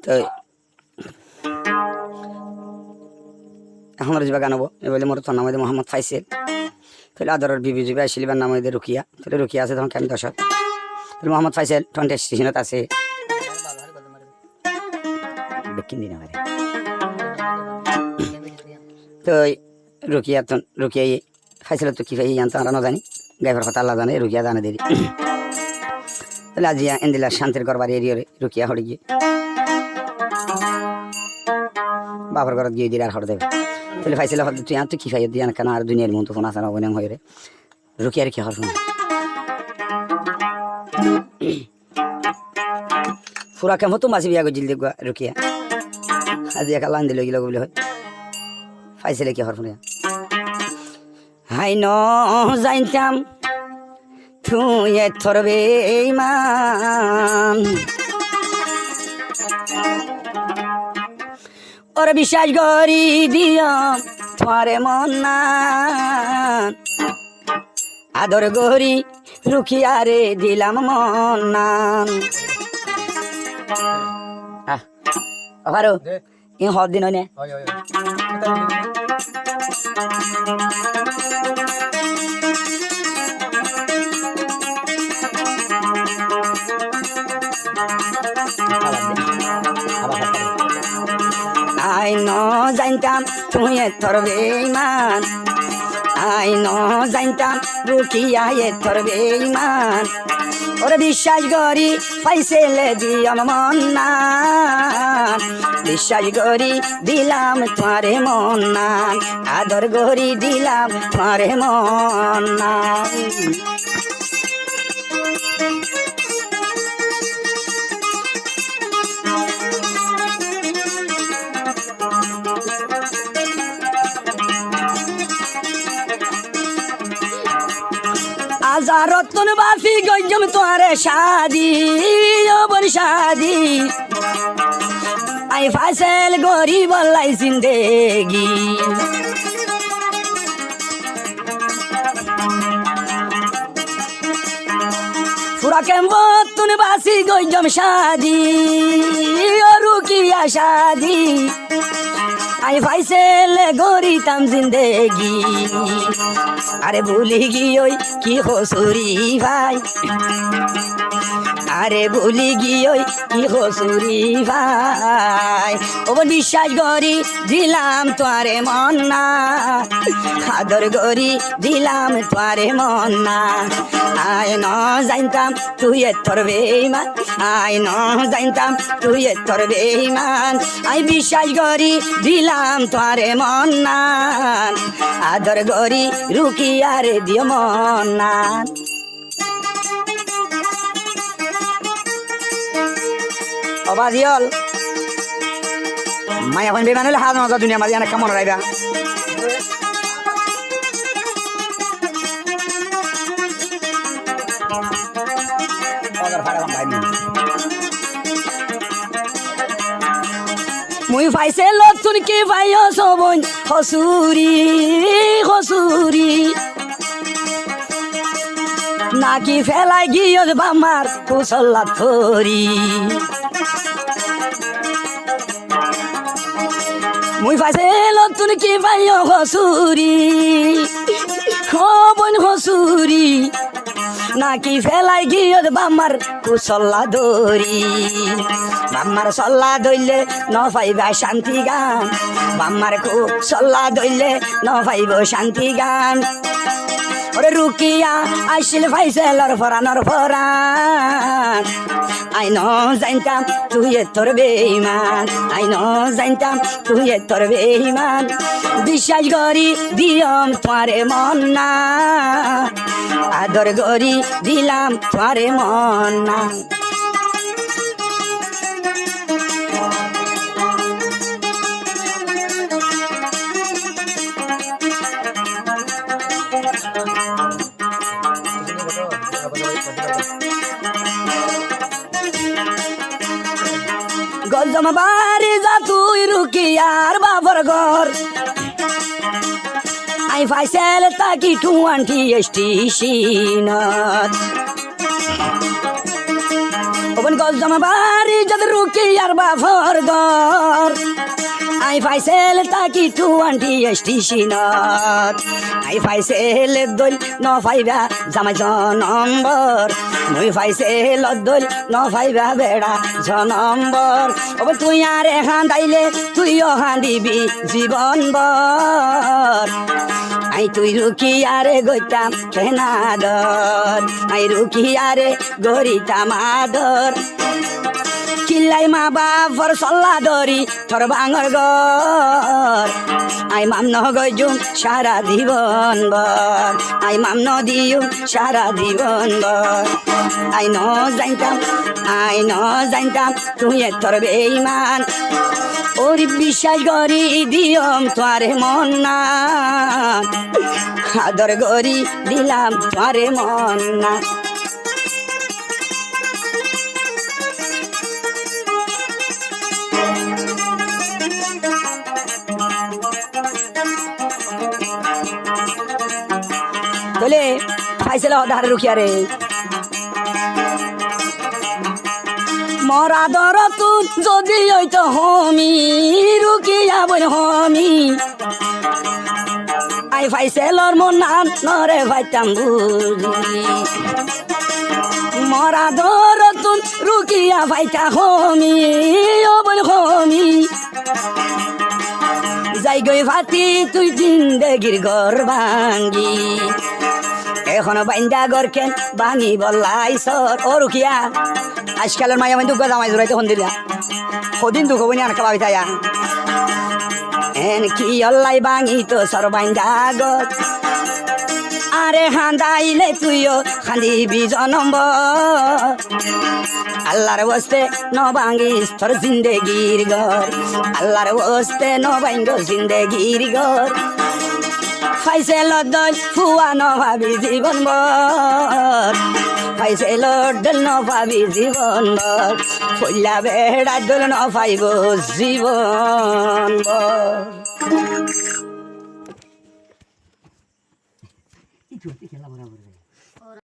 তো এখন যা গান হবো বলে মোর তোর নাম মোহাম্মদ ফাইসেল তাহলে আদরের বিবি জুবি আসিলিবার নাম রুকিয়া তাহলে রুকিয়া আছে তখন কেন দশক তাহলে মোহাম্মদ ফাইসেল 20 স্টেশনত আছে তো রুকিয়া রুকিয়াই ফাইসেল তো কি ফাই জানতো আমরা না জানি গাইবার কথা আল্লাহ জানে রুকিয়া জানে দেরি তাহলে আজি এন্দিলা শান্তির করবার এরিয়রে রুকিয়া হড়ে গিয়ে বাবার ঘর গিয়ে দিলে আর হড় দেবে তাহলে ফাইসেল হল তুই আর তুই কি ফাই দিয়ে কেন আর দুনিয়ার মতো ফোন আসা না অবনাম হয়ে রে রুকিয়ার কি হর শুনে ফুরা কেমন তো মাসি বিয়া গজিল দেখবা রুকিয়া আজি একা লান দিল গিলা বলে হয় ফাইসেলে কি হর শুনে হাই ন জানতাম তুই এথর বেঈমান ওর বিশ্বাস করি দিও তোমারে মন না আদর গরি রুখিয়ারে দিলাম মন না আবারও ই হদ দিন নে আই ন জানতাম তুই এথর বেঈমান আই ন জানতাম রুকিয়া এথর বেঈমান ওরে বিশ্বাস করি ফাইসেলে দিয়াম মন না বিশ্বাস করি দিলাম তোমারে মন না আদর করি দিলাম তোমারে মন না রতন বাফি গজম তোরে শাদি ওবর শাদি আই ফাইসেল গরি বলাই জিন্দেগি ফুরা কেমন বাসি গজম শাদি ও রুকিয়া শাদি আই ফাইসেল গরিতাম জিন্দেগি আরে ভুলি গিয়ে কি হসুরি ভাই আরে ভুলি গিয়ে কি হসুরি ভাই ও বিশ্বাস করি দিলাম তোরে মন না আদর করি দিলাম তোরে মন না আয় ন জানতাম তুই এথর বেঈমান আয় ন জানতাম তুই এথর বেঈমান আই বিশ্বাস করি দিলাম তোরে মন না আদর করি রুকিয়ারে দিও মন না অবাদিয়ল মাই এখন বেমান হলে হাত নজর দুনিয়া মাঝে অনেক কেমন রাইবা মুই ফাইসে লতুন কি ভাইও সবন হসুরি হসুরি নাকি ফেলাই গিয়ে বামার কুশল্লা থরি মুই ফাইসে লতুন কি ভাইও হসুরি হবন হসুরি নাকি ফেলাই গিয়ে বামার কুশল্লা দরি বাম্মার সল্লা দইলে ন পাইব শান্তি গান বাম্মার কুশল্লা দইলে ন পাইব শান্তি গান ওরে রুকিয়া আইসিল ফাইসেলর ফরানর ফরান আই ন জানতাম তুই এথর বেঈমান আই ন জানতাম তুই এথর বেঈমান বিশ্বাস করি দিয়ম তোমারে মন না আদর করি দিলাম তোমারে মন না গজম বাড়ি যা তুই রুকিয়ার বাবর ঘর আই ফাইসেল তাকি 20 স্টেশনত ওপন গজ জমা বাড়ি যদি রুকি আর বাফর গর আই ফাইসেল তাকি 20 স্টেশনত আই ফাইসেল দল ন ফাইবা জামাই জনম্বর মুই ফাইসেল দল ন ফাইবা বেড়া জনম্বর ওবে তুই আর এখান দাইলে তুইও হাঁদিবি জীবন বর আই তুই রুকি আরে গইতাম কেনাদর আই রুকি আরে গরিতাম আদর কিল্লাই মা বাপর সল্লা দরি থর ভাঙর গর আই মাম ন গজুম সারা জীবন বর আই মাম ন দিও সারা জীবন বর আই ন জানতাম তুই তোর বেঈমান ওরি বিশ্বাস করি দিয়ম তোরে মন না আদর গরি দিলাম তোরে মন না তোলে ফাইসেল ধারে রুখিয়া রে মরা দর তু যদি হইতো হমি রুকিয়া বল হমি আই ফাইসেলর মন নাম নরে ভাইতাম বুঝি মরা দর তু রুকিয়া ভাইতা হমি ও বল হমি যাই গই ভাতি তুই জিন্দেগির ঘর ভাঙ্গি এখন বাইন্দা গর কেন ভাঙি বললাই সর ও রুকিয়া আজকালের মাইয়া মানে দুঃখ জামাই জোড়াইতে হন দিলা সদিন দুঃখ বনি আনকা ভাবি থাইয়া এন কি অল্লাই ভাঙি তো সর বাইন্দা গর আরে হান্দাইলে তুইও খান্দিবি জনম্বর আল্লাহর বস্তে ন ভাঙিস তোর জিন্দেগির ঘর আল্লাহর বস্তে ন ভাঙ্গ জিন্দেগির ঘর ফাইসেল দল ফুয়া ন ভাবি জীবন বর ফাইসেল দল ন ভাবি জীবন বর ফুল্লা বেড়া দল ন পাইব জীবন বর